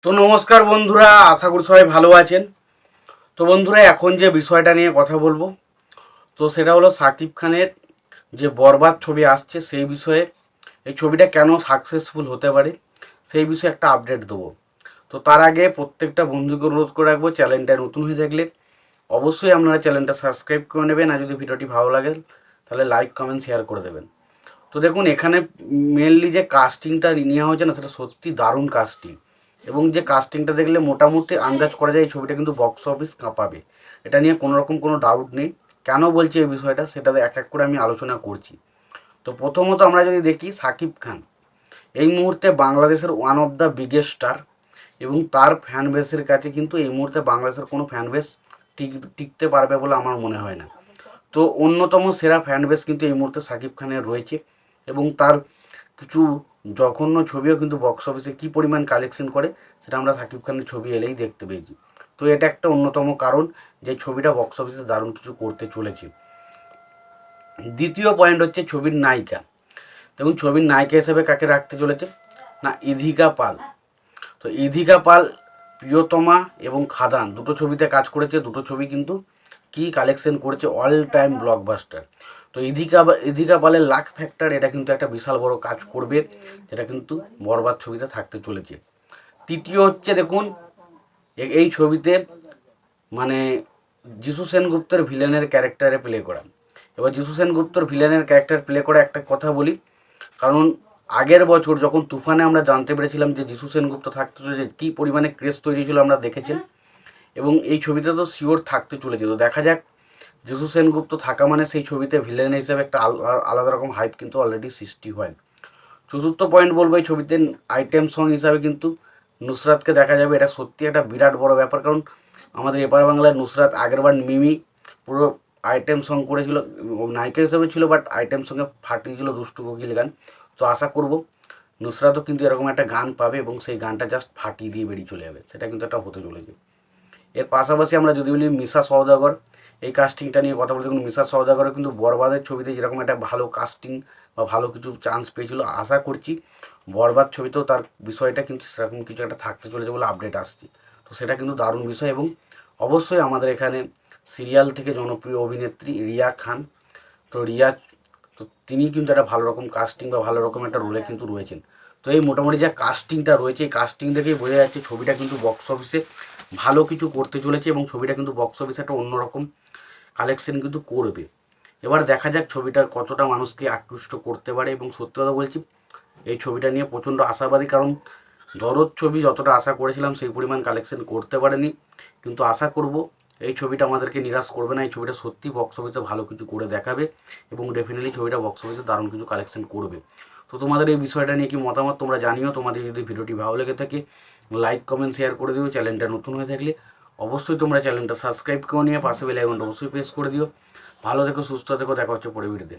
তো নমস্কার বন্ধুরা, আশা করি সবাই ভালো আছেন। তো বন্ধুরা, এখন যে বিষয়টা নিয়ে কথা বলবো, তো সেটা হলো সাকিব খানের যে বরবাদ ছবি আসছে সেই বিষয়ে। এই ছবিটা কেন সাকসেসফুল হতে পারে সেই বিষয়ে একটা আপডেট দেবো। তো তার আগে প্রত্যেকটা বন্ধুকে অনুরোধ করে রাখবো, চ্যানেলটা নতুন হয়ে থাকলে অবশ্যই আপনারা চ্যানেলটা সাবস্ক্রাইব করে নেবেন, আর যদি ভিডিওটি ভালো লাগে তাহলে লাইক কমেন্ট শেয়ার করে দেবেন। তো দেখুন, এখানে মেনলি যে কাস্টিংটা নেওয়া হয়েছে না, সেটা সত্যি দারুণ কাস্টিং। এবং যে কাস্টিংটা দেখলে মোটামুটি আন্দাজ করা যায় এই ছবিটা কিন্তু বক্স অফিস কাঁপাবে। এটা নিয়ে কোনো রকম কোনো ডাউট নেই। কেন বলছি এই বিষয়টা, সেটা এক এক করে আমি আলোচনা করছি। তো প্রথমত আমরা যদি দেখি, সাকিব খান এই মুহূর্তে বাংলাদেশের one of the biggest star, এবং তার ফ্যান বেসের কাছে কিন্তু এই মুহূর্তে বাংলাদেশের কোনো ফ্যান বেস টিকতে পারবে বলে আমার মনে হয় না। তো অন্যতম সেরা ফ্যান বেস কিন্তু এই মুহূর্তে সাকিব খানের রয়েছে, এবং তার কিছু জঘন্য ছবিও কিন্তু বক্স অফিসে কী পরিমাণ কালেকশন করে সেটা আমরা সাকিব খানের ছবি এলেই দেখতে পেয়েছি। তো এটা একটা অন্যতম কারণ যে ছবিটা বক্স অফিসে দারুণ কিছু করতে চলেছে। দ্বিতীয় পয়েন্ট হচ্ছে ছবির নায়িকা। দেখুন, ছবির নায়িকা হিসেবে কাকে রাখতে চলেছে না, ইধিকা পাল। তো ইধিকা পাল প্রিয়তমা এবং খাদান দুটো ছবিতে কাজ করেছে। দুটো ছবি কিন্তু কি কালেকশন করেছে, অল টাইম ব্লকবাস্টার। তো ইধিকা পালের লাক ফ্যাক্টর এটা কিন্তু একটা বিশাল বড় কাজ করবে, যেটা কিন্তু বরবাদ ছবিতে থাকতে চলেছে। তৃতীয় হচ্ছে, দেখুন এই ছবিতে মানে যিশু সেনগুপ্তের ভিলেনের ক্যারেক্টারে প্লে করা। এবার যিশু সেনগুপ্তর ভিলেনের ক্যারেক্টার প্লে করা একটা কথা বলি, কারণ আগের বছর যখন তুফানে আমরা জানতে পেরেছিলাম যে যিশু সেনগুপ্ত থাকতে চলেছে, কী পরিমাণে ক্রেজ তৈরি ছিল আমরা দেখেছেন। এবং এই ছবিতে তো শিওর থাকতে চলেছে। তো দেখা যাক, যিশু সেনগুপ্ত থাকা মানে সেই ছবিতে ভিলেন হিসেবে একটা আলাদা রকম হাইপ কিন্তু অলরেডি সৃষ্টি হয়। চতুর্থ পয়েন্ট বলবো, এই ছবিতে আইটেম সং হিসাবে কিন্তু নুসরাতকে দেখা যাবে। এটা সত্যি একটা বিরাট বড় ব্যাপার, কারণ আমাদের এপার বাংলায় নুসরাত আগেরবার মিমি পুরো আইটেম সং করেছিল, নায়িকা হিসেবে ছিল, বাট আইটেম সঙ্গে ফাটিয়েছিল দুষ্টু কোকিল গান। তো আশা করব নুসরাতও কিন্তু এরকম একটা গান পাবে এবং সেই গানটা জাস্ট ফাটিয়ে দিয়ে বেরিয়ে চলে যাবে, সেটা কিন্তু একটা হতে চলেছে। এর পাশাপাশি আমরা যদি বলি মিশা সওদাগর, এই কাস্টিংটা নিয়ে কথা বলতে, দেখুন মিশা সওদাগরের কিন্তু বরবাদের ছবিতে যেরকম একটা ভালো কাস্টিং বা ভালো কিছু চান্স পেয়েছিল, আশা করছি বরবাদ ছবিতেও তার বিষয়টা কিন্তু সেরকম কিছু একটা থাকতে চলেছে বলে আপডেট আসছে। তো সেটা কিন্তু দারুণ বিষয়। এবং অবশ্যই আমাদের এখানে সিরিয়াল থেকে জনপ্রিয় অভিনেত্রী রিয়া খান, তো রিয়া, তো তিনি কিন্তু একটা ভালো রকম কাস্টিং বা ভালো রকম একটা রোলে কিন্তু রয়েছেন। তো এই মোটামুটি যে কাস্টিংটা রয়েছে, এই কাস্টিং দেখেই বোঝা যাচ্ছে ছবিটা কিন্তু বক্স অফিসে ভালো কিছু করতে চলেছে, এবং ছবিটা কিন্তু বক্স অফিসে একটা অন্যরকম কালেকশন কিন্তু করবে। এবার দেখা যাক ছবিটা কতটা মানুষকে আকৃষ্ট করতে পারে। এবং সত্যি কথা বলছি, এই ছবিটা নিয়ে প্রচণ্ড আশাবাদী, কারণ দরদ ছবি যতটা আশা করেছিলাম সেই পরিমাণ কালেকশন করতে পারেনি, কিন্তু আশা করব এই ছবিটা আমাদেরকে নিরাশ করবে না। এই ছবিটা সত্যি বক্স অফিসে ভালো কিছু করে দেখাবে, এবং ডেফিনেটলি ছবিটা বক্স অফিসে দারুণ কিছু কালেকশন করবে। তো তোমাদের এই বিষয়টা নিয়ে কি মতামত তোমরা জানিও। তোমাদের যদি ভিডিওটি ভালো লেগে থাকে লাইক কমেন্ট শেয়ার করে দিও। চ্যানেলটা নতুন হয়ে থাকলে অবশ্যই তোমরা চ্যানেলটা সাবস্ক্রাইব করে নিয়ে পাশে বেল আইকনটা অবশ্যই প্রেস করে দিও। ভালো থেকো, সুস্থ থেকো, দেখা হচ্ছে পরে ভিডিওতে।